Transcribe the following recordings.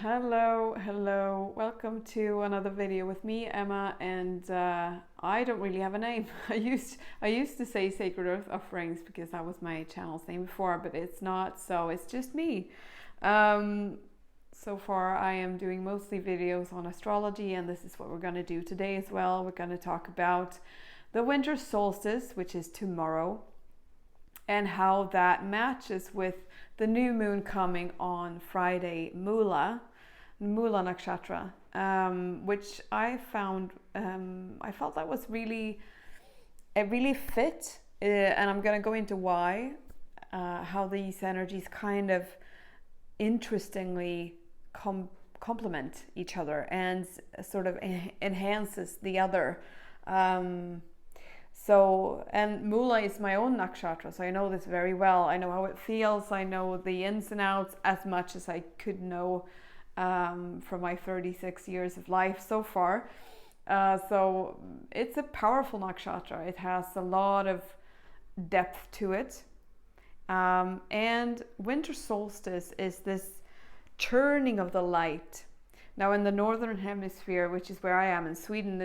Hello. Welcome to another video with me, Emma, and I don't really have a name. I used to say Sacred Earth Offerings because that was my channel's name before, but it's not, so it's just me. So far I am doing mostly videos on astrology, and this is what we're going to do today as well. We're going to talk about the winter solstice, which is tomorrow, and how that matches with the new moon coming on Friday, Mula Nakshatra, which I found, I felt that was it really fit, and I'm going to go into why, how these energies kind of interestingly complement each other and sort of enhances the other. And Mula is my own nakshatra, so I know this very well. I know how it feels. I know the ins and outs as much as I could know from my 36 years of life so far. So it's a powerful nakshatra. It has a lot of depth to it. And winter solstice is this turning of the light. Now in the northern hemisphere, which is where I am in Sweden,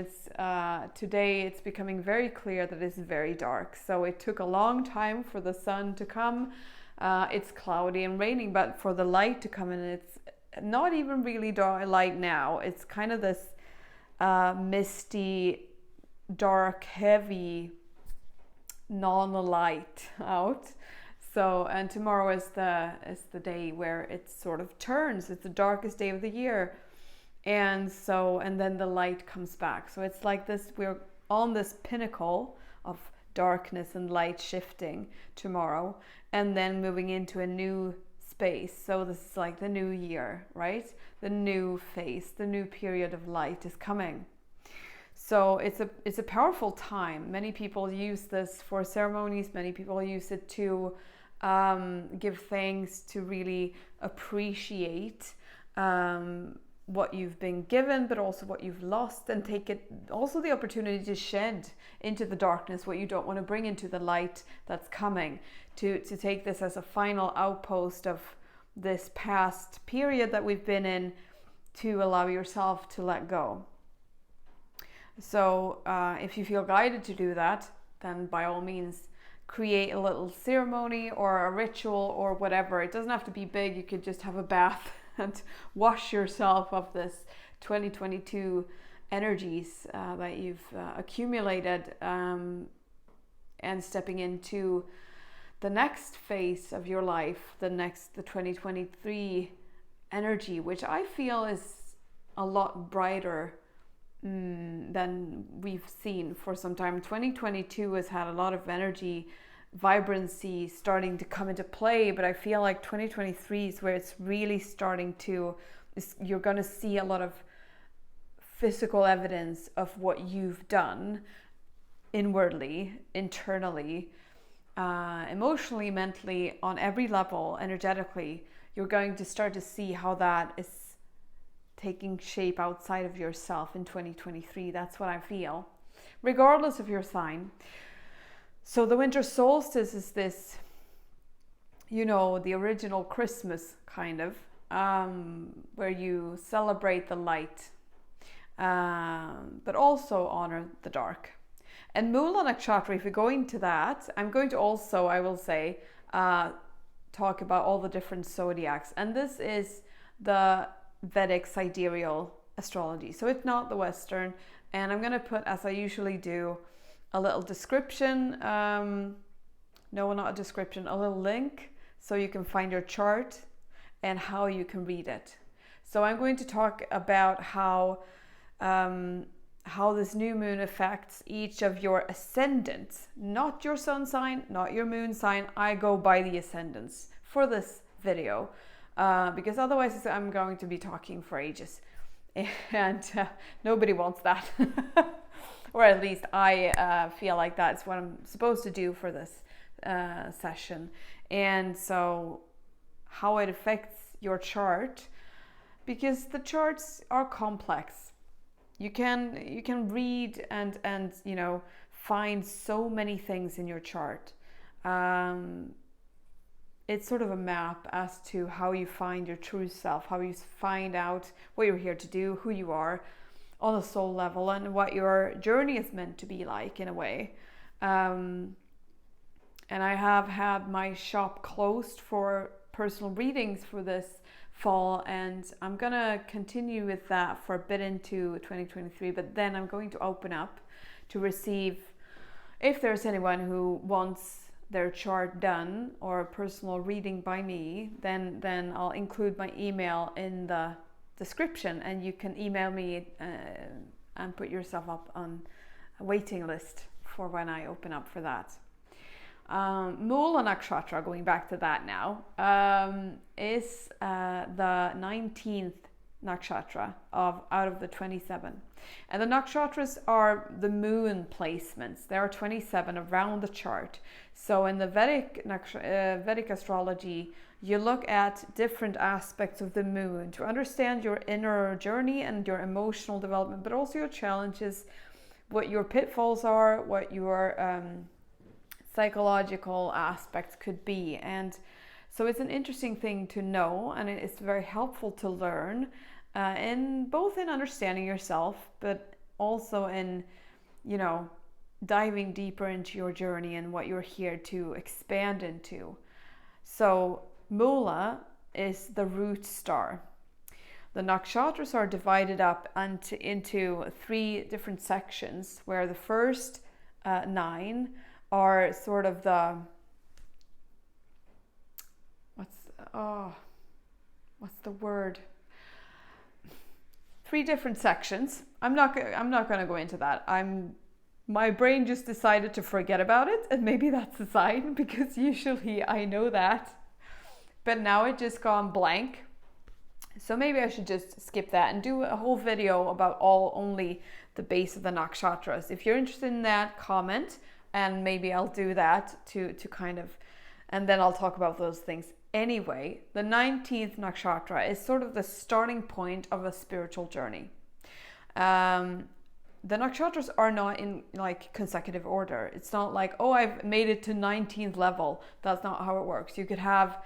today it's becoming very clear that it's very dark. So it took a long time for the sun to come. It's cloudy and raining, but for the light to come in, it's not even really dark light now. It's kind of this misty, dark, heavy non-light out. So, and tomorrow is the day where it sort of turns. It's the darkest day of the year. And then the light comes back. So it's like this, we're on this pinnacle of darkness and light shifting tomorrow, and then moving into a new space. So this is like the new year, right? The new phase, the new period of light is coming. So it's a powerful time. Many people use this for ceremonies. Many people use it to give thanks, to really appreciate what you've been given, but also what you've lost, and take it also the opportunity to shed into the darkness what you don't want to bring into the light that's coming, to take this as a final outpost of this past period that we've been in, to allow yourself to let go. So if you feel guided to do that, then by all means create a little ceremony or a ritual or whatever. It doesn't have to be big. You could just have a bath and wash yourself of this 2022 energies that you've accumulated, and stepping into the next phase of your life, the 2023 energy, which I feel is a lot brighter than we've seen for some time. 2022 has had a lot of energy, vibrancy starting to come into play, but I feel like 2023 is where it's really starting to, you're going to see a lot of physical evidence of what you've done inwardly, internally, emotionally, mentally, on every level, energetically. You're going to start to see how that is taking shape outside of yourself in 2023. That's what I feel, regardless of your sign. So the winter solstice is this, the original Christmas kind of, where you celebrate the light, but also honor the dark. And Mula Nakshatra, if we go into that, I'm going to also, I will say, talk about all the different zodiacs. And this is the Vedic sidereal astrology. So it's not the Western. And I'm going to put, as I usually do, a little description, a little link, so you can find your chart and how you can read it. So I'm going to talk about how this new moon affects each of your ascendants, not your sun sign, not your moon sign. I go by the ascendants for this video, because otherwise I'm going to be talking for ages, and nobody wants that. Or at least I feel like that's what I'm supposed to do for this session. And so how it affects your chart, because the charts are complex. You can read and find so many things in your chart. it's sort of a map as to how you find your true self, how you find out what you're here to do, who you are on a soul level, and what your journey is meant to be like in a way. And I have had my shop closed for personal readings for this fall, and I'm gonna continue with that for a bit into 2023, but then I'm going to open up to receive, if there's anyone who wants their chart done or a personal reading by me, then I'll include my email in the description, and you can email me and put yourself up on a waiting list for when I open up for that. Mula Nakshatra, going back to that now, is the 19th nakshatra out of the 27. And the nakshatras are the moon placements. There are 27 around the chart. So in the Vedic astrology, you look at different aspects of the moon to understand your inner journey and your emotional development, but also your challenges, what your pitfalls are, what your psychological aspects could be. And so it's an interesting thing to know, and it's very helpful to learn, in both in understanding yourself, but also in, you know, diving deeper into your journey and what you're here to expand into. So Mula is the root star. The nakshatras are divided up into 3 different sections, where the first 9 are sort of the what's the word? 3 different sections. I'm not going to go into that. My brain just decided to forget about it, and maybe that's a sign, because usually I know that, but now it just gone blank. So maybe I should just skip that and do a whole video about only the base of the nakshatras. If you're interested in that, comment, and maybe I'll do that to kind of, and then I'll talk about those things. Anyway, the 19th nakshatra is sort of the starting point of a spiritual journey. The nakshatras are not in like consecutive order. It's not like, oh, I've made it to 19th level. That's not how it works. You could have,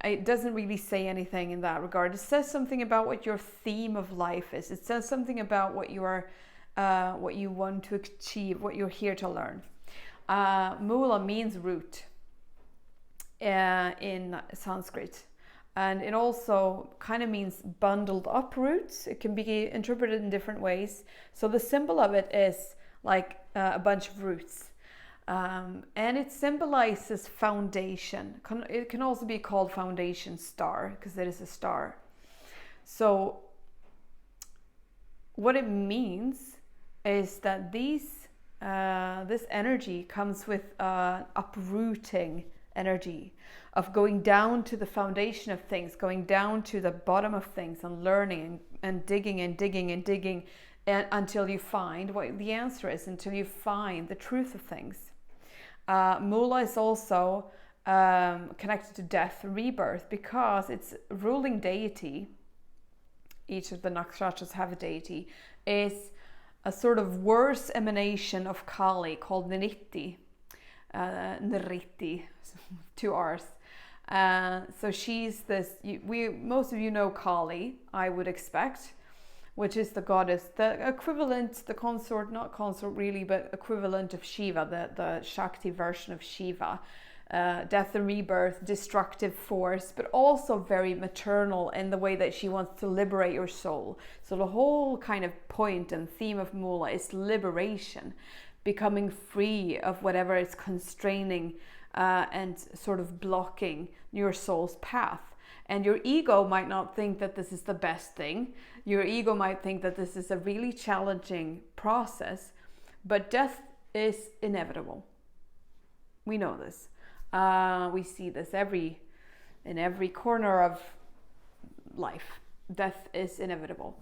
it doesn't really say anything in that regard. It says something about what your theme of life is. It says something about what you are, what you want to achieve, what you're here to learn. Mula means root in Sanskrit, and it also kind of means bundled up roots. It can be interpreted in different ways. So the symbol of it is like a bunch of roots, and it symbolizes foundation. It can also be called foundation star, because it is a star. So what it means is that this energy comes with uprooting energy of going down to the foundation of things, going down to the bottom of things, and learning and digging and digging and digging until you find what the answer is, until you find the truth of things. Mula is also connected to death, rebirth, because its ruling deity, each of the nakshatras have a deity, is a sort of worse emanation of Kali called Nritti. Nritti, 2 R's. So she's this, most of you know Kali, I would expect, which is the goddess, the equivalent, the consort, not consort really, but equivalent of Shiva, the Shakti version of Shiva. Death and rebirth, destructive force, but also very maternal in the way that she wants to liberate your soul. So the whole kind of point and theme of Mula is liberation, becoming free of whatever is constraining and sort of blocking your soul's path. And your ego might not think that this is the best thing. Your ego might think that this is a really challenging process, but death is inevitable. We know this. We see this in every corner of life. Death is inevitable.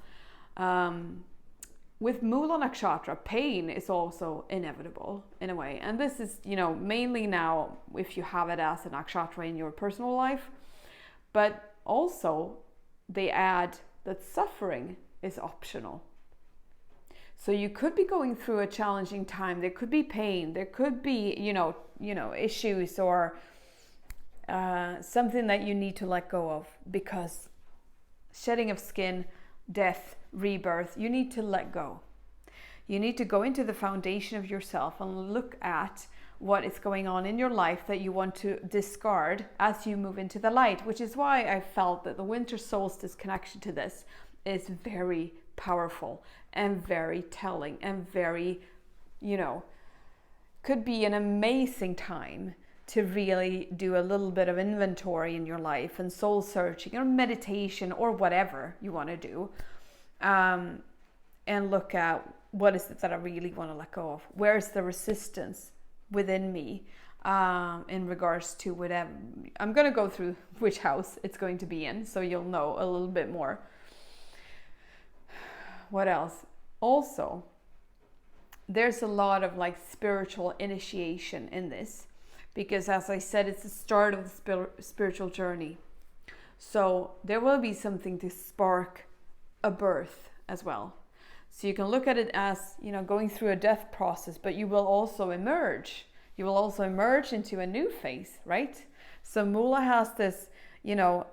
With Mula Nakshatra, pain is also inevitable in a way. And this is, mainly now if you have it as a nakshatra in your personal life. But also they add that suffering is optional. So you could be going through a challenging time. There could be pain. There could be, issues or something that you need to let go of, because shedding of skin, death, rebirth, you need to let go. You need to go into the foundation of yourself and look at what is going on in your life that you want to discard as you move into the light, which is why I felt that the winter solstice connection to this is very powerful and very telling and very, could be an amazing time to really do a little bit of inventory in your life and soul searching or meditation or whatever you want to do, and look at what is it that I really want to let go of. Where is the resistance within me in regards to whatever. I'm going to go through which house it's going to be in, so you'll know a little bit more. What else? Also, there's a lot of like spiritual initiation in this, because as I said, it's the start of the spiritual journey. So there will be something to spark a birth as well. So you can look at it as, going through a death process, but you will also emerge. You will also emerge into a new phase, right? So Mula has this,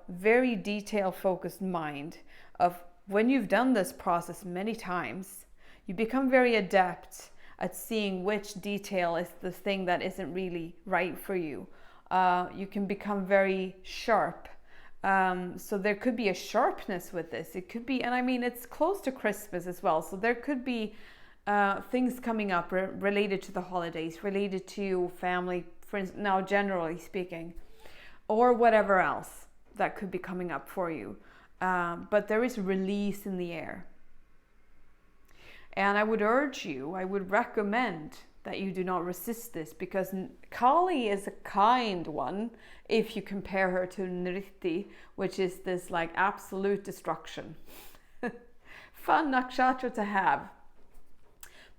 very detail focused mind of when you've done this process many times, you become very adept at seeing which detail is the thing that isn't really right for you. You can become very sharp. So there could be a sharpness with this. It could be, and I mean, it's close to Christmas as well. So there could be things coming up related to the holidays, related to family, friends, now generally speaking, or whatever else that could be coming up for you. But there is release in the air. And I would recommend that you do not resist this, because Kali is a kind one if you compare her to Nritti, which is this like absolute destruction. Fun nakshatra to have.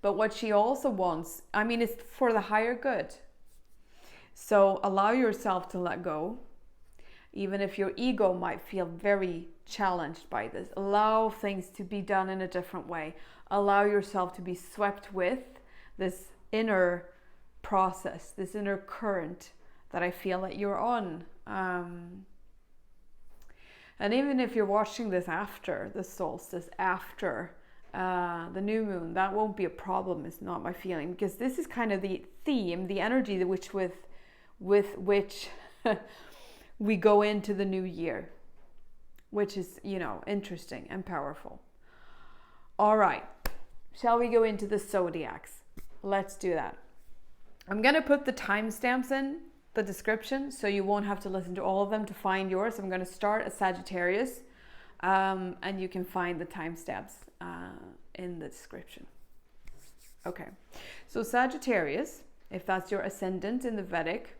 But what she also wants, it's for the higher good. So allow yourself to let go, even if your ego might feel very challenged by this. Allow things to be done in a different way. Allow yourself to be swept with this inner process, this inner current that I feel that you're on. And even if you're watching this after the solstice, after the new moon, that won't be a problem, is not my feeling, because this is kind of the theme, the energy with which we go into the new year, which is, interesting and powerful. All right, shall we go into the zodiacs? Let's do that. I'm going to put the timestamps in the description, so you won't have to listen to all of them to find yours. I'm going to start at Sagittarius, and you can find the timestamps in the description. Okay, so Sagittarius, if that's your ascendant in the Vedic,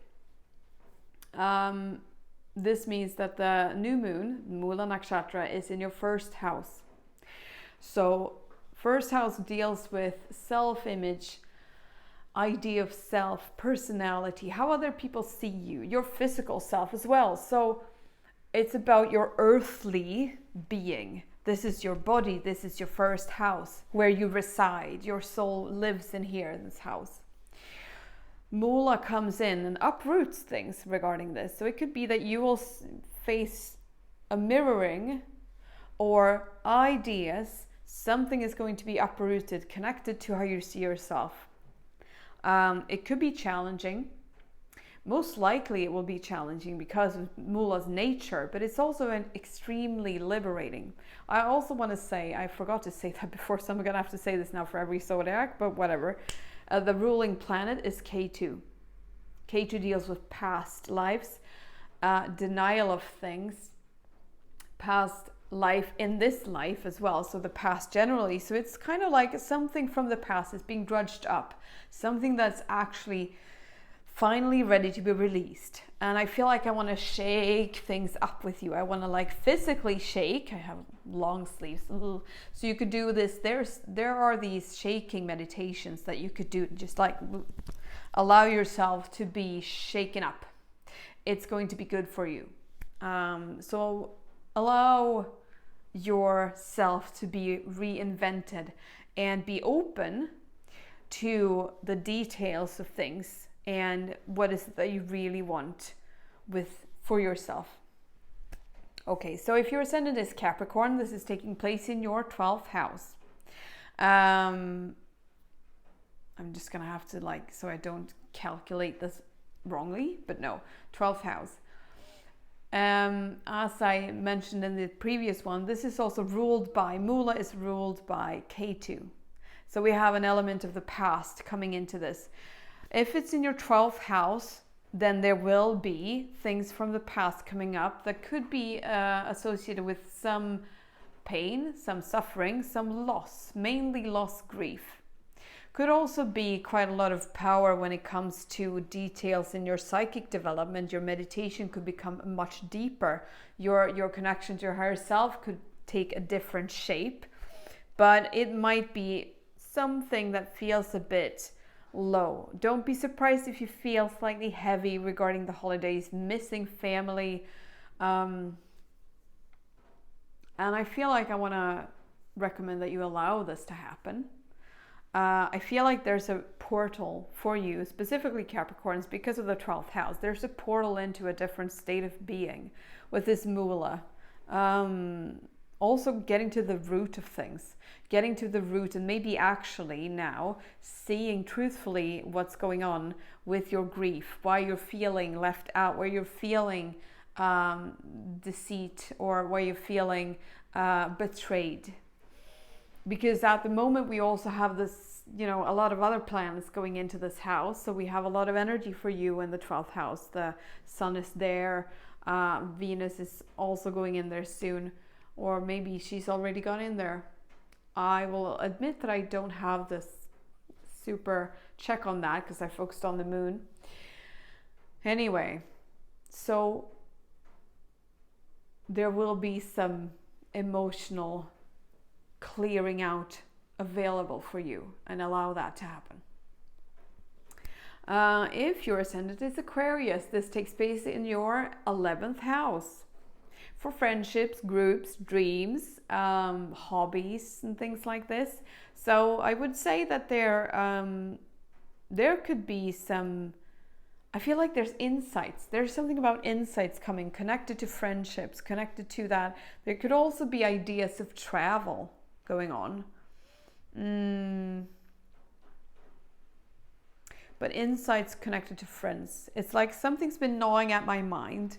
this means that the new moon, Mula Nakshatra, is in your first house. So first house deals with self-image, idea of self, personality, how other people see you, your physical self as well. So it's about your earthly being. This is your body. This is your first house where you reside. Your soul lives in here, in this house. Mula comes in and uproots things regarding this. So it could be that you will face a mirroring or ideas. Something is going to be uprooted, connected to how you see yourself. It could be challenging. Most likely it will be challenging because of Mula's nature, but it's also extremely liberating. I also want to say, I forgot to say that before, so I'm going to have to say this now for every zodiac, but whatever. The ruling planet is K2. K2 deals with past lives, denial of things, past life in this life as well, so the past generally. So it's kind of like something from the past is being drudged up, something that's actually finally ready to be released. And I feel like I want to shake things up with you. I want to like physically shake. I have long sleeves, so you could do this. There are these shaking meditations that you could do, just like allow yourself to be shaken up. It's going to be good for you. So allow yourself to be reinvented and be open to the details of things and what is it that you really want with for yourself. Okay, so if your ascendant is Capricorn, this is taking place in your 12th house. I'm just gonna have to so I don't calculate this wrongly, but no, 12th house. As I mentioned in the previous one, this is also ruled by, Mula is ruled by K2. So we have an element of the past coming into this. If it's in your 12th house, then there will be things from the past coming up that could be associated with some pain, some suffering, some loss, mainly loss, grief. Could also be quite a lot of power when it comes to details in your psychic development. Your meditation could become much deeper. Your connection to your higher self could take a different shape, but it might be something that feels a bit low. Don't be surprised if you feel slightly heavy regarding the holidays, missing family. And I feel like I want to recommend that you allow this to happen. I feel like there's a portal for you, specifically Capricorns, because of the 12th house. There's a portal into a different state of being with this Mula. Also getting to the root of things, getting to the root, and maybe actually now seeing truthfully what's going on with your grief, why you're feeling left out, where you're feeling deceit, or where you're feeling betrayed. Because at the moment we also have this, a lot of other planets going into this house. So we have a lot of energy for you in the 12th house. The sun is there. Venus is also going in there soon. Or maybe she's already gone in there. I will admit that I don't have this super check on that because I focused on the moon. Anyway, so there will be some emotional clearing out available for you, and allow that to happen. If your ascendant is Aquarius, this takes place in your 11th house for friendships, groups, dreams, hobbies, and things like this. So I would say that there could be some, I feel like there's insights. There's something about insights coming, connected to friendships, connected to that. There could also be ideas of travel going on. But insights connected to friends. It's like something's been gnawing at my mind,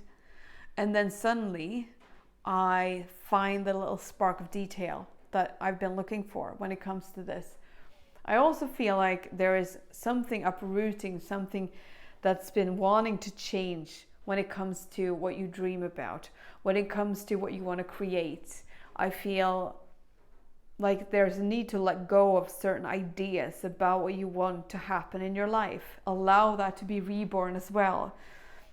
and then suddenly I find the little spark of detail that I've been looking for when it comes to this. I also feel like there is something uprooting, something that's been wanting to change when it comes to what you dream about, when it comes to what you want to create. I feel like there's a need to let go of certain ideas about what you want to happen in your life. Allow that to be reborn as well.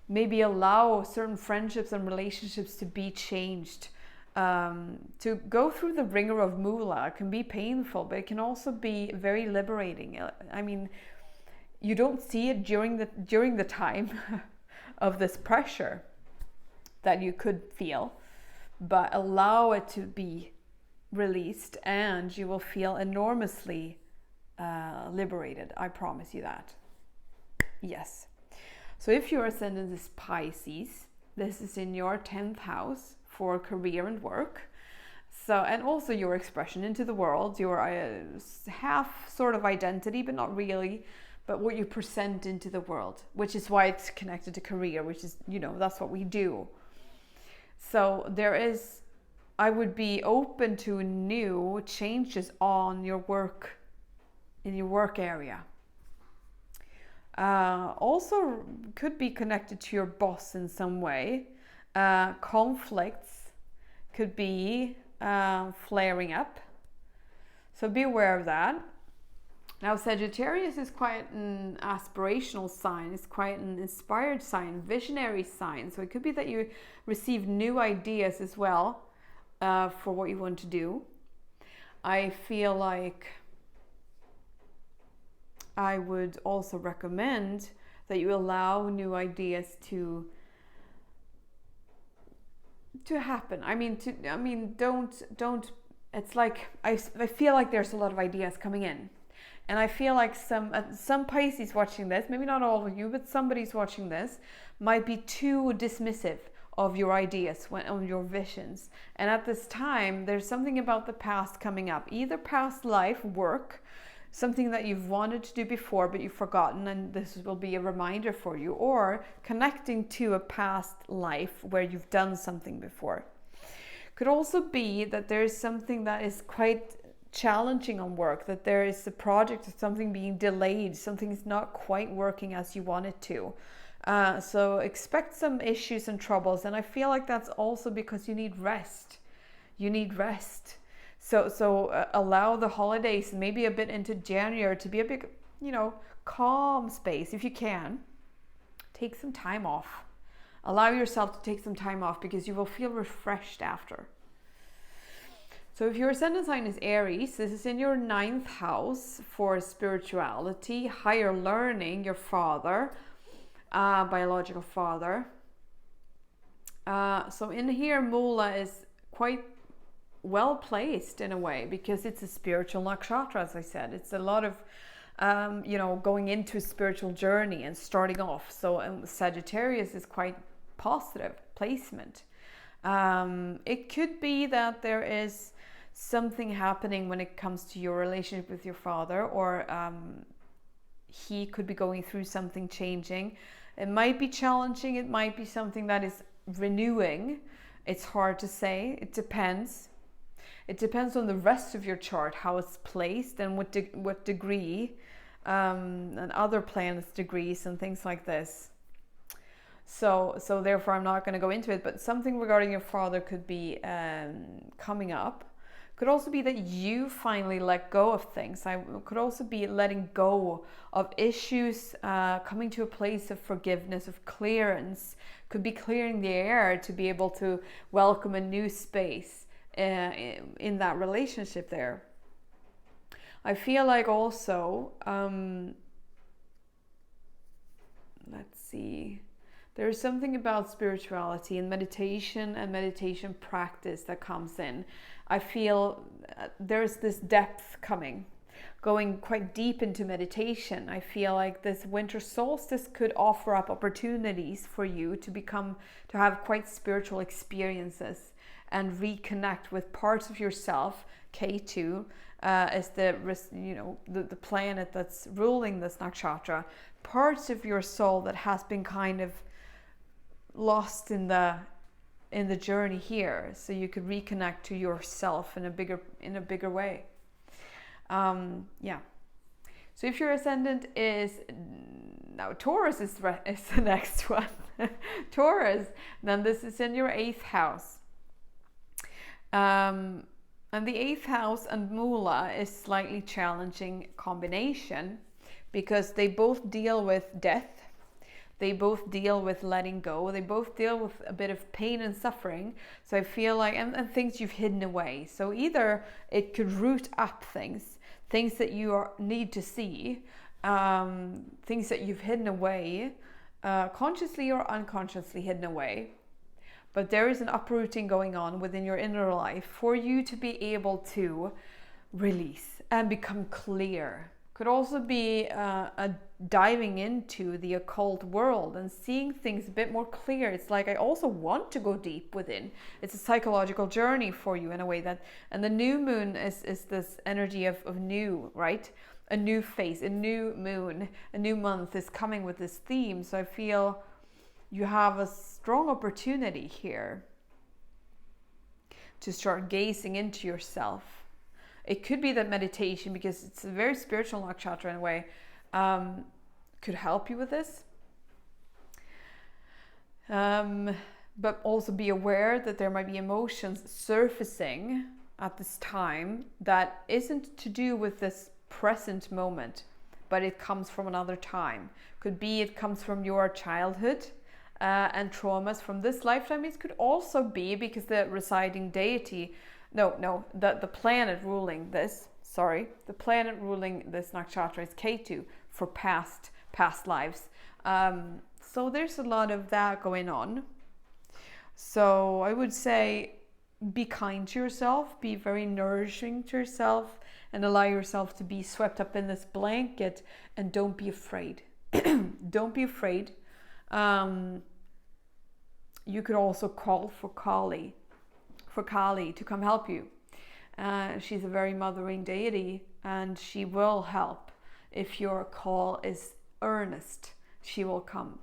Maybe allow certain friendships and relationships to be changed. To go through the ringer of Mula can be painful, but it can also be very liberating. I mean, you don't see it during the time of this pressure that you could feel, but allow it to be released, and you will feel enormously liberated. I promise you that. Yes. So if your ascendant is Pisces, this is in your 10th house for career and work. So, and also your expression into the world, your half sort of identity, but not really, but what you present into the world, which is why it's connected to career, which is, that's what we do. So I would be open to new changes on your work, in your work area. Also could be connected to your boss in some way. Conflicts could be flaring up. So be aware of that. Now Sagittarius is quite an aspirational sign. It's quite an inspired sign, visionary sign. So it could be that you receive new ideas as well for what you want to do. I feel like I would also recommend that you allow new ideas to happen. Don't. It's like I feel like there's a lot of ideas coming in, And I feel like some Pisces watching this, maybe not all of you, but somebody's watching this, might be too dismissive of your ideas, of your visions. And at this time, there's something about the past coming up, either past life, work, something that you've wanted to do before but you've forgotten, and this will be a reminder for you, or connecting to a past life where you've done something before. Could also be that there is something that is quite challenging on work, that there is a project or something being delayed, something is not quite working as you want it to. So expect some issues and troubles, and I feel like that's also because you need rest. You need rest. So allow the holidays, maybe a bit into January, to be a big, calm space. If you can, take some time off. Allow yourself to take some time off, because you will feel refreshed after. So if your ascendant sign is Aries, this is in your 9th house for spirituality, higher learning, your father, biological father. So in here, Mula is quite well placed in a way, because it's a spiritual nakshatra, as I said. It's a lot of going into a spiritual journey and starting off. So Sagittarius is quite positive placement. It could be that there is something happening when it comes to your relationship with your father, or he could be going through something changing. It might be challenging, it might be something that is renewing. It's hard to say, it depends. It depends on the rest of your chart, how it's placed and what degree, and other planets' degrees and things like this. So therefore I'm not going to go into it, but something regarding your father could be coming up. Could also be that you finally let go of things. I could also be letting go of issues, coming to a place of forgiveness, of clearance. Could be clearing the air to be able to welcome a new space in that relationship there. I feel like also, let's see, there's something about spirituality and meditation practice that comes in. I feel there's this depth going quite deep into meditation. I feel like this winter solstice could offer up opportunities for you to have quite spiritual experiences and reconnect with parts of yourself. K2 is the planet that's ruling this nakshatra. Parts of your soul that has been kind of lost in the journey here, so you could reconnect to yourself in a bigger way. So if your ascendant is now Taurus is the next one. Taurus, then this is in your 8th house. And the 8th house and Mula is slightly challenging combination, because they both deal with death. They both deal with letting go. They both deal with a bit of pain and suffering. So I feel like, and things you've hidden away. So either it could root up things that you need to see, things that you've hidden away, consciously or unconsciously hidden away. But there is an uprooting going on within your inner life for you to be able to release and become clear. Could also be a diving into the occult world and seeing things a bit more clear. It's like, I also want to go deep within. It's a psychological journey for you in a way that, and the new moon is this energy of new, right? A new phase, a new moon, a new month is coming with this theme. So I feel you have a strong opportunity here to start gazing into yourself. It could be that meditation, because it's a very spiritual nakshatra in a way, could help you with this. But also be aware that there might be emotions surfacing at this time that isn't to do with this present moment, but it comes from another time. Could be it comes from your childhood and traumas from this lifetime. It could also be because the residing deity, the planet ruling this, the planet ruling this nakshatra is Ketu for past lives. So there's a lot of that going on. So I would say be kind to yourself, be very nourishing to yourself, and allow yourself to be swept up in this blanket, and don't be afraid. Don't be afraid. You could also call for Kali to come help you. She's a very mothering deity, and she will help. If your call is earnest, she will come.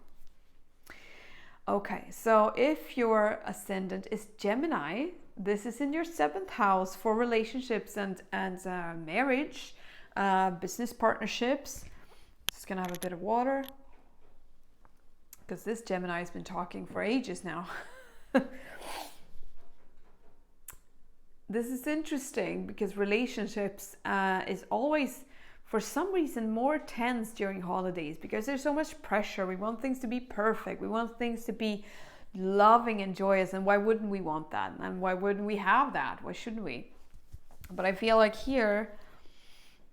Okay, so if your ascendant is Gemini, this is in your 7th house for relationships and marriage, business partnerships. Just gonna have a bit of water, because this Gemini has been talking for ages now. This is interesting because relationships is always, for some reason, more tense during holidays, because there's so much pressure. We want things to be perfect. We want things to be loving and joyous. And why wouldn't we want that? And why wouldn't we have that? Why shouldn't we? But I feel like here,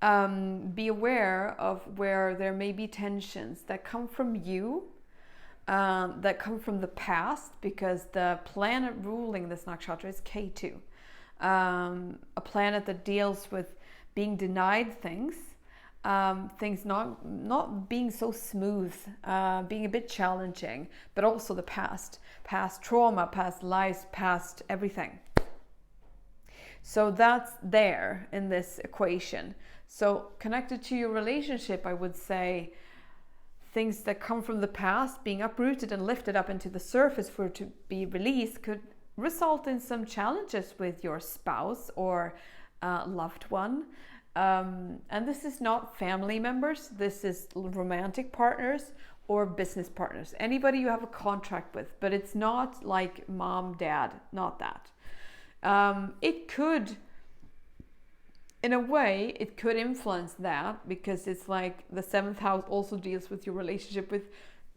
be aware of where there may be tensions that come from you, that come from the past, because the planet ruling this nakshatra is Ketu, a planet that deals with being denied things, things not being so smooth, being a bit challenging, but also the past trauma, past lives, past everything. So that's there in this equation. So connected to your relationship, I would say things that come from the past being uprooted and lifted up into the surface for it to be released could result in some challenges with your spouse or loved one. And this is not family members, this is romantic partners or business partners, anybody you have a contract with, but it's not like mom, dad, not that. It could, in a way, it could influence that, because it's like the 7th house also deals with your relationship with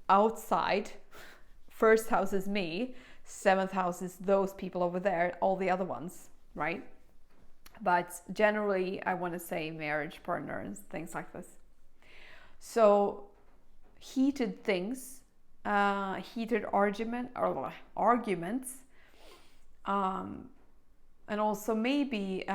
outside. 1st house is me, 7th house is those people over there, all the other ones, right? But generally, I want to say marriage partner and things like this. So heated things, heated arguments, and also maybe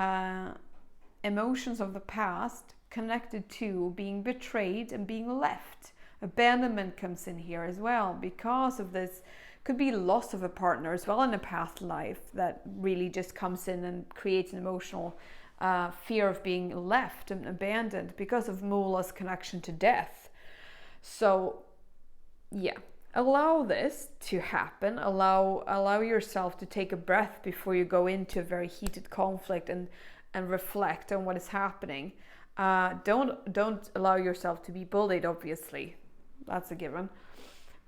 emotions of the past connected to being betrayed and being left. Abandonment comes in here as well because of this. Could be loss of a partner as well in a past life that really just comes in and creates an emotional fear of being left and abandoned because of Mula's connection to death. So yeah, allow this to happen. Allow yourself to take a breath before you go into a very heated conflict and reflect on what is happening. Don't allow yourself to be bullied, obviously. That's a given.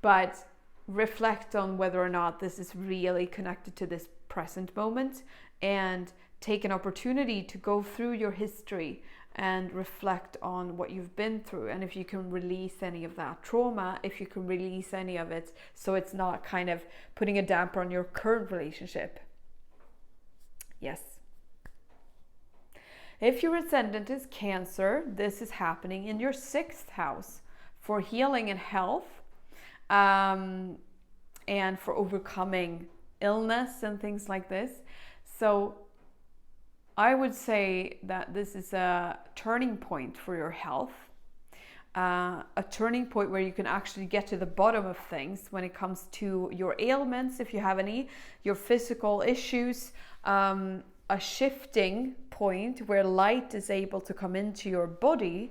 But reflect on whether or not this is really connected to this present moment, and take an opportunity to go through your history and reflect on what you've been through, and if you can release any of that trauma, if you can release any of it, so it's not kind of putting a damper on your current relationship. Yes. If your ascendant is Cancer, this is happening in your 6th house for healing and health, and for overcoming illness and things like this. So I would say that this is a turning point for your health, a turning point where you can actually get to the bottom of things when it comes to your ailments, if you have any, your physical issues, a shifting point where light is able to come into your body,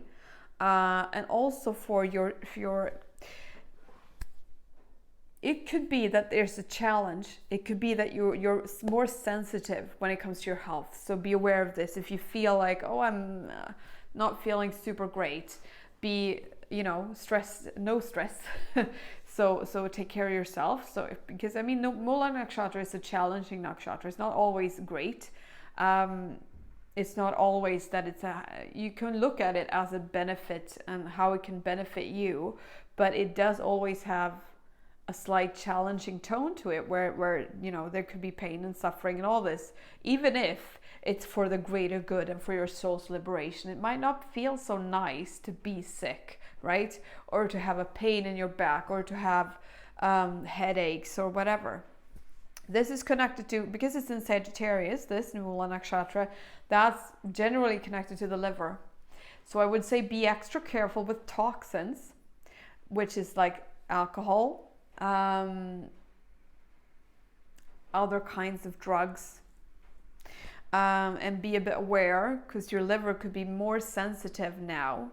and also for your it could be that there's a challenge. It could be that you're more sensitive when it comes to your health. So be aware of this. If you feel like, oh, I'm not feeling super great, be, stress, no stress. So take care of yourself. So because Mula Nakshatra is a challenging nakshatra. It's not always great. It's not always that you can look at it as a benefit and how it can benefit you, but it does always have a slight challenging tone to it where there could be pain and suffering and all this, even if it's for the greater good and for your soul's liberation. It might not feel so nice to be sick, right? Or to have a pain in your back, or to have headaches or whatever. This is connected to, because it's in Sagittarius, this Mula Nakshatra, that's generally connected to the liver. So I would say be extra careful with toxins, which is like alcohol, other kinds of drugs, and be a bit aware, because your liver could be more sensitive now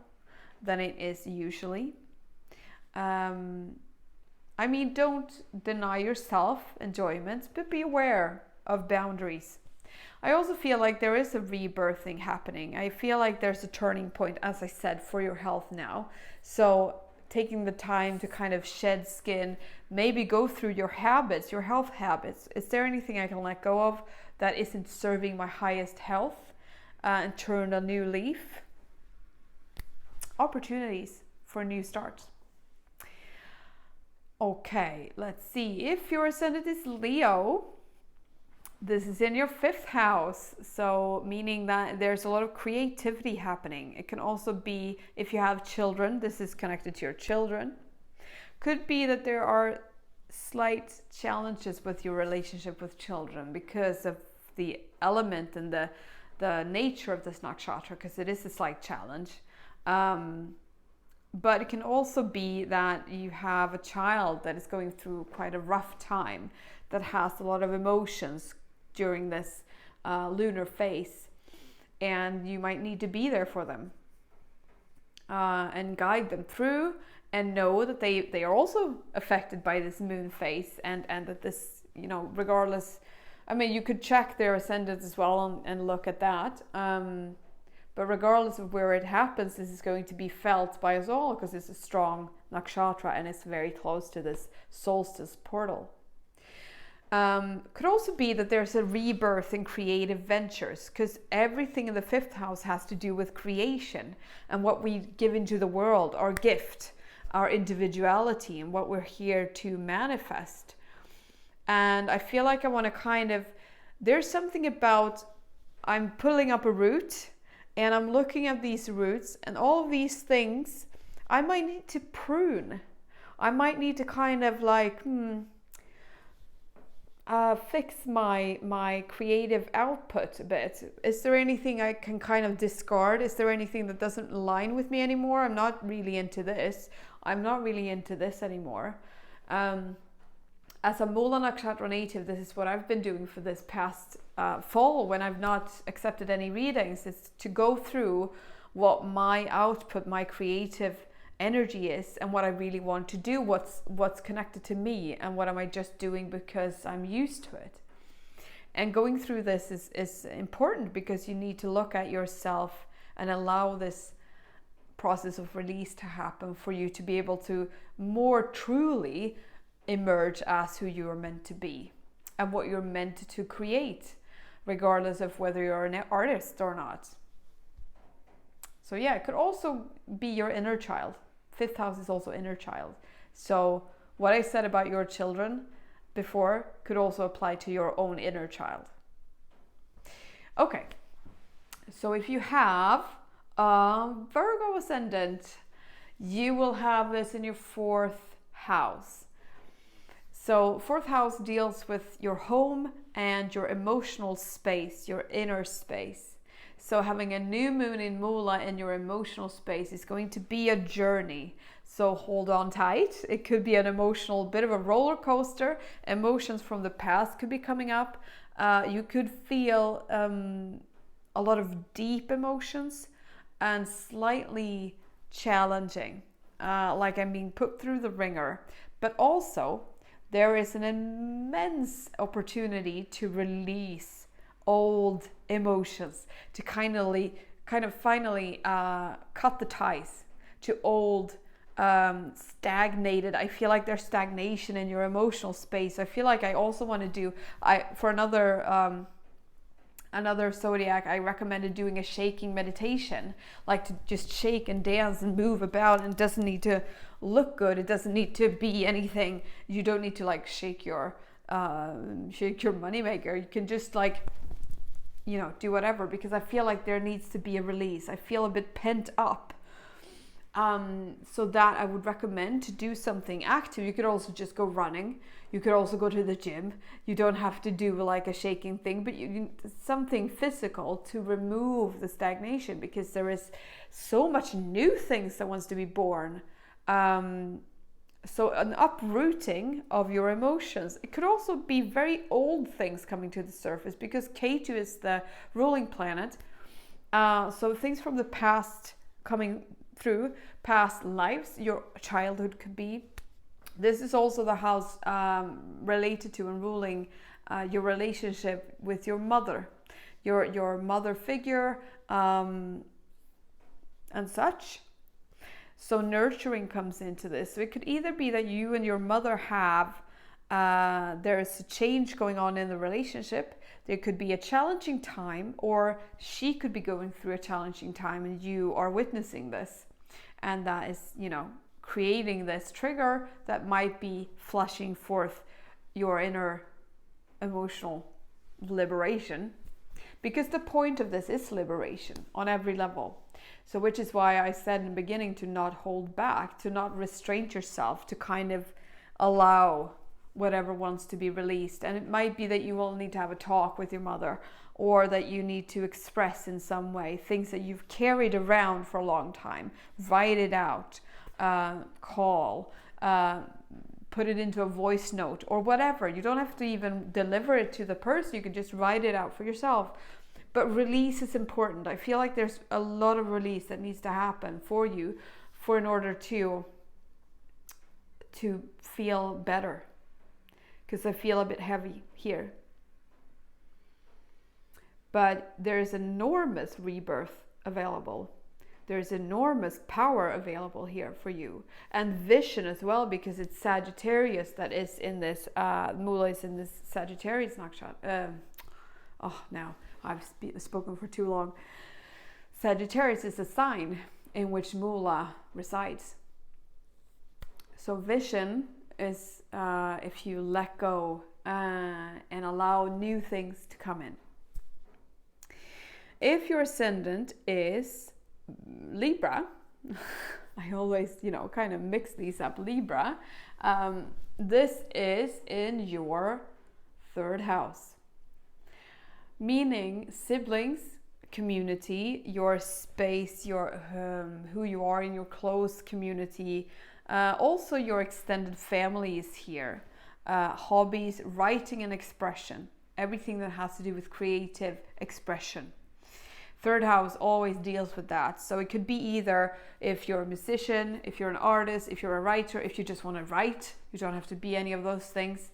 than it is usually. I mean, don't deny yourself enjoyment, but be aware of boundaries. I also feel like there is a rebirthing happening. I feel like there's a turning point, as I said, for your health now. So taking the time to kind of shed skin, maybe go through your habits, your health habits. Is there anything I can let go of that isn't serving my highest health, and turn a new leaf? Opportunities for new starts. Okay, let's see. If your ascendant is Leo, this is in your 5th house. So meaning that there's a lot of creativity happening. It can also be, if you have children, this is connected to your children. Could be that there are slight challenges with your relationship with children because of the element and the nature of this nakshatra, because it is a slight challenge. But it can also be that you have a child that is going through quite a rough time, that has a lot of emotions during this lunar phase, and you might need to be there for them and guide them through, and know that they are also affected by this moon phase, and that this, you know, regardless, I mean, you could check their ascendant as well and look at that. But regardless of where it happens, this is going to be felt by us all, because it's a strong nakshatra and it's very close to this solstice portal. Could also be that there's a rebirth in creative ventures, because everything in the 5th house has to do with creation and what we give into the world, our gift, our individuality, and what we're here to manifest. And I feel like I want to kind of, there's something about, I'm pulling up a root, and I'm looking at these roots, and all of these things I might need to prune. I might need to kind of like fix my creative output a bit. Is there anything I can kind of discard? Is there anything that doesn't align with me anymore? I'm not really into this. I'm not really into this anymore. As a Mula Nakshatra native, this is what I've been doing for this past fall, when I've not accepted any readings, is to go through what my output, my creative energy is, and what I really want to do, what's connected to me, and what am I just doing because I'm used to it. And going through this is important, because you need to look at yourself and allow this process of release to happen for you to be able to more truly emerge as who you are meant to be and what you're meant to create, regardless of whether you're an artist or not. So yeah, it could also be your inner child. 5th house is also inner child. So what I said about your children before could also apply to your own inner child. Okay, so if you have a Virgo ascendant, you will have this in your 4th house. So 4th house deals with your home and your emotional space, your inner space. So having a new moon in Mula in your emotional space is going to be a journey. So hold on tight. It could be an emotional bit of a roller coaster. Emotions from the past could be coming up. You could feel a lot of deep emotions and slightly challenging, like I'm being put through the ringer. But also, there is an immense opportunity to release old emotions, to kind of finally cut the ties to old stagnated. I feel like there's stagnation in your emotional space. I feel like I also want to do, for another zodiac, I recommended doing a shaking meditation, like to just shake and dance and move about, and it doesn't need to look good, it doesn't need to be anything. You don't need to like shake your moneymaker. You can just like, do whatever, because I feel like there needs to be a release. I feel a bit pent up. So that I would recommend to do something active. You could also just go running. You could also go to the gym. You don't have to do like a shaking thing, but something physical to remove the stagnation, because there is so much new things that wants to be born. So an uprooting of your emotions. It could also be very old things coming to the surface, because Ketu is the ruling planet. So things from the past coming through, past lives, your childhood could be. This is also the house related to and ruling your relationship with your mother, your mother figure, and such. So nurturing comes into this. So it could either be that you and your mother have, there's a change going on in the relationship. There could be a challenging time, or she could be going through a challenging time and you are witnessing this. And that is, creating this trigger that might be flushing forth your inner emotional liberation. Because the point of this is liberation on every level. So which is why I said in the beginning to not hold back, to not restrain yourself, to kind of allow whatever wants to be released. And it might be that you will need to have a talk with your mother, or that you need to express in some way things that you've carried around for a long time. Write it out, call, put it into a voice note or whatever. You don't have to even deliver it to the person. You can just write it out for yourself. But release is important. I feel like there's a lot of release that needs to happen for you in order to feel better. Because I feel a bit heavy here. But there's enormous rebirth available. There's enormous power available here for you. And vision as well, because it's Sagittarius that is in this, Mula is in this Sagittarius Nakshatra. Now I've spoken for too long. Sagittarius is a sign in which Mula resides. So vision is if you let go and allow new things to come in. If your ascendant is Libra, I always, kind of mix these up, Libra, this is in your third house. Meaning siblings, community, your space, your who you are in your close community, also your extended family is here. Hobbies, writing and expression, everything that has to do with creative expression. Third house always deals with that. So it could be either if you're a musician, if you're an artist, if you're a writer, if you just want to write, you don't have to be any of those things.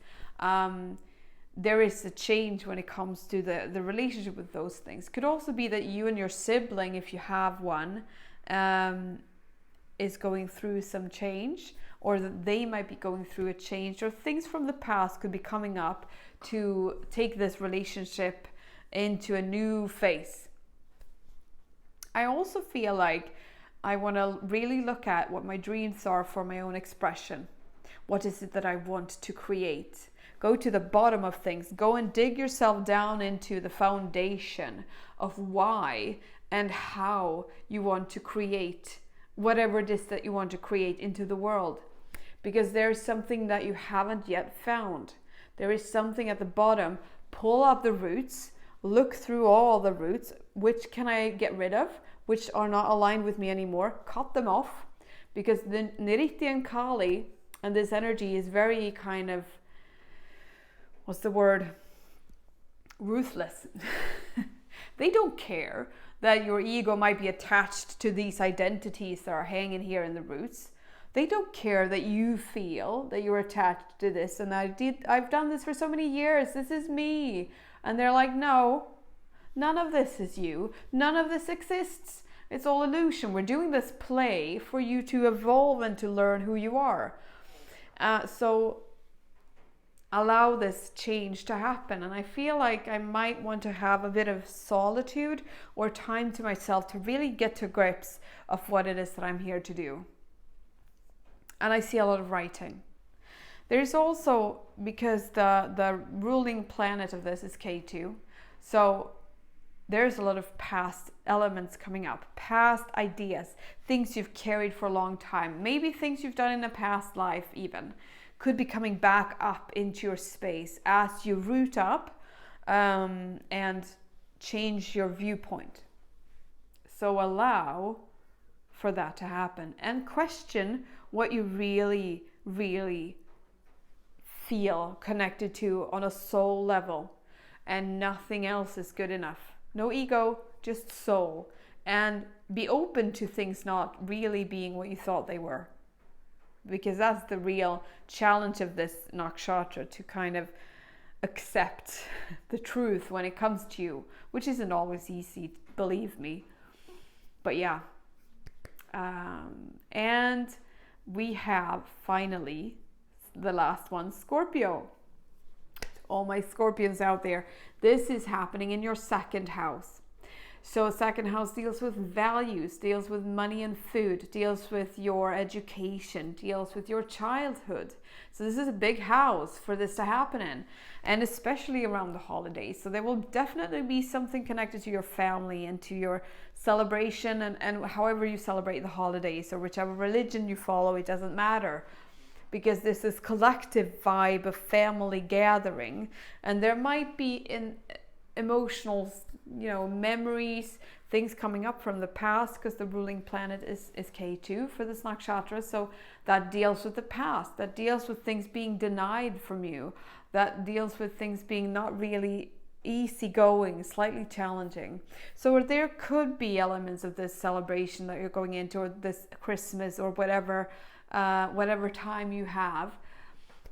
There is a change when it comes to the relationship with those things. Could also be that you and your sibling, if you have one, is going through some change, or that they might be going through a change, or things from the past could be coming up to take this relationship into a new phase. I also feel like I want to really look at what my dreams are for my own expression. What is it that I want to create? Go to the bottom of things. Go and dig yourself down into the foundation of why and how you want to create whatever it is that you want to create into the world. Because there is something that you haven't yet found. There is something at the bottom. Pull up the roots. Look through all the roots. Which can I get rid of? Which are not aligned with me anymore? Cut them off. Because the Niriti and Kali and this energy is very kind of, what's the word? Ruthless. They don't care that your ego might be attached to these identities that are hanging here in the roots. They don't care that you feel that you're attached to this and I've done this for so many years. This is me. And they're like, no, none of this is you. None of this exists. It's all illusion. We're doing this play for you to evolve and to learn who you are. So allow this change to happen. And I feel like I might want to have a bit of solitude or time to myself to really get to grips of what it is that I'm here to do. And I see a lot of writing. There's also, because the ruling planet of this is Ketu, so there's a lot of past elements coming up, past ideas, things you've carried for a long time, maybe things you've done in a past life even, could be coming back up into your space as you root up and change your viewpoint. So allow for that to happen and question what you really, really feel connected to on a soul level, and nothing else is good enough. No ego, just soul. And be open to things not really being what you thought they were, because that's the real challenge of this nakshatra, to kind of accept the truth when it comes to you, which isn't always easy, believe me. But yeah, and we have finally the last one, Scorpio. All my Scorpions out there, this is happening in your second house. So second house deals with values, deals with money and food, deals with your education, deals with your childhood. So this is a big house for this to happen in, and especially around the holidays. So there will definitely be something connected to your family and to your celebration, and however you celebrate the holidays, or whichever religion you follow, it doesn't matter. Because this is collective vibe of family gathering, and there might be emotional, memories, things coming up from the past, because the ruling planet is K2 for this nakshatra. So that deals with the past, that deals with things being denied from you, that deals with things being not really easygoing, slightly challenging. So there could be elements of this celebration that you're going into, or this Christmas, or whatever time you have,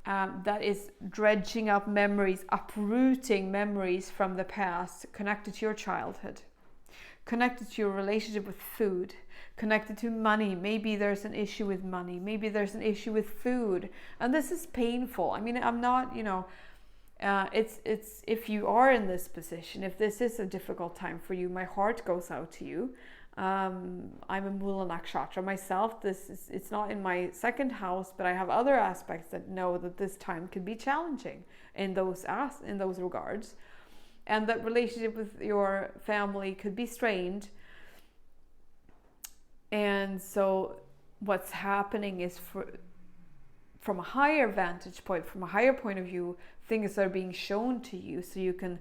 that is dredging up memories, uprooting memories from the past, connected to your childhood, connected to your relationship with food, connected to money. Maybe there's an issue with money, maybe there's an issue with food, and this is painful. I mean, I'm not, it's if you are in this position, if this is a difficult time for you, my heart goes out to you. I'm a Mula Nakshatra myself. It's not in my second house, but I have other aspects that know that this time could be challenging in those regards, and that relationship with your family could be strained. And so what's happening is, from a higher vantage point, from a higher point of view, things are being shown to you so you can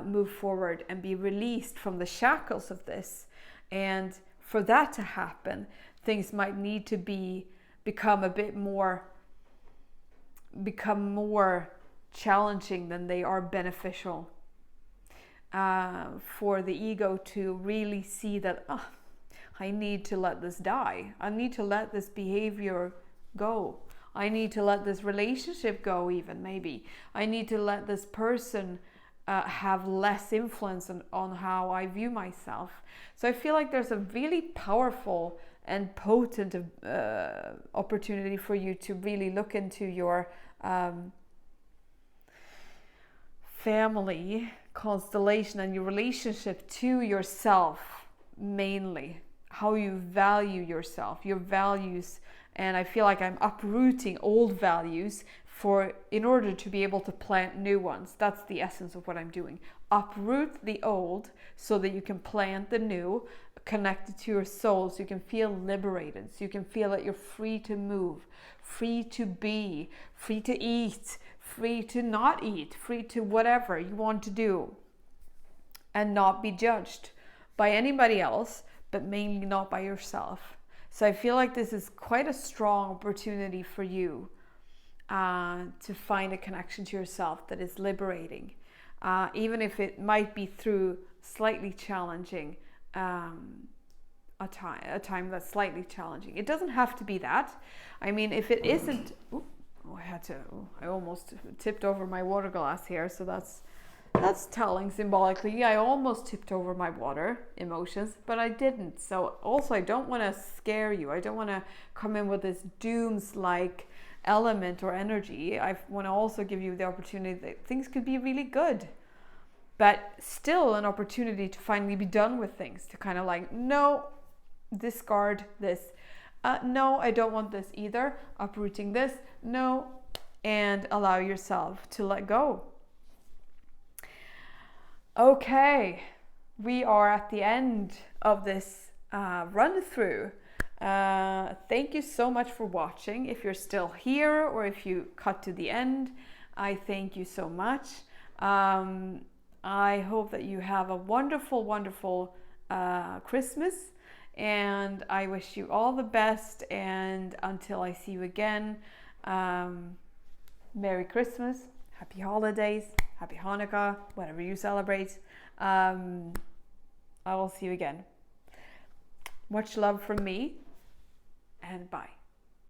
move forward and be released from the shackles of this. And for that to happen, things might need to become more challenging than they are beneficial, for the ego to really see that, I need to let this die. I need to let this behavior go. I need to let this relationship go, even maybe. I need to let this person have less influence on how I view myself. So I feel like there's a really powerful and potent opportunity for you to really look into your family constellation and your relationship to yourself, mainly how you value yourself, your values. And I feel like I'm uprooting old values in order to be able to plant new ones. That's the essence of what I'm doing. Uproot the old so that you can plant the new, connected to your soul, so you can feel liberated, so you can feel that you're free to move, free to be, free to eat, free to not eat, free to whatever you want to do, and not be judged by anybody else, but mainly not by yourself. So I feel like this is quite a strong opportunity for you to find a connection to yourself that is liberating, even if it might be through slightly challenging, a time that's slightly challenging. It doesn't have to be that. I mean, if it isn't, I almost tipped over my water glass here, so that's telling symbolically. I almost tipped over my water emotions, but I didn't. So also, I don't want to scare you. I don't want to come in with this dooms-like element or energy. I want to also give you the opportunity that things could be really good, but still an opportunity to finally be done with things, to kind of like, no, discard this. No, I don't want this either. Uprooting this, no, and allow yourself to let go. Okay, we are at the end of this run through. Thank you so much for watching. If you're still here or if you cut to the end, I thank you so much. I hope that you have a wonderful, wonderful Christmas, and I wish you all the best. And until I see you again, Merry Christmas, Happy Holidays, Happy Hanukkah, whatever you celebrate. I will see you again. Much love from me, and bye.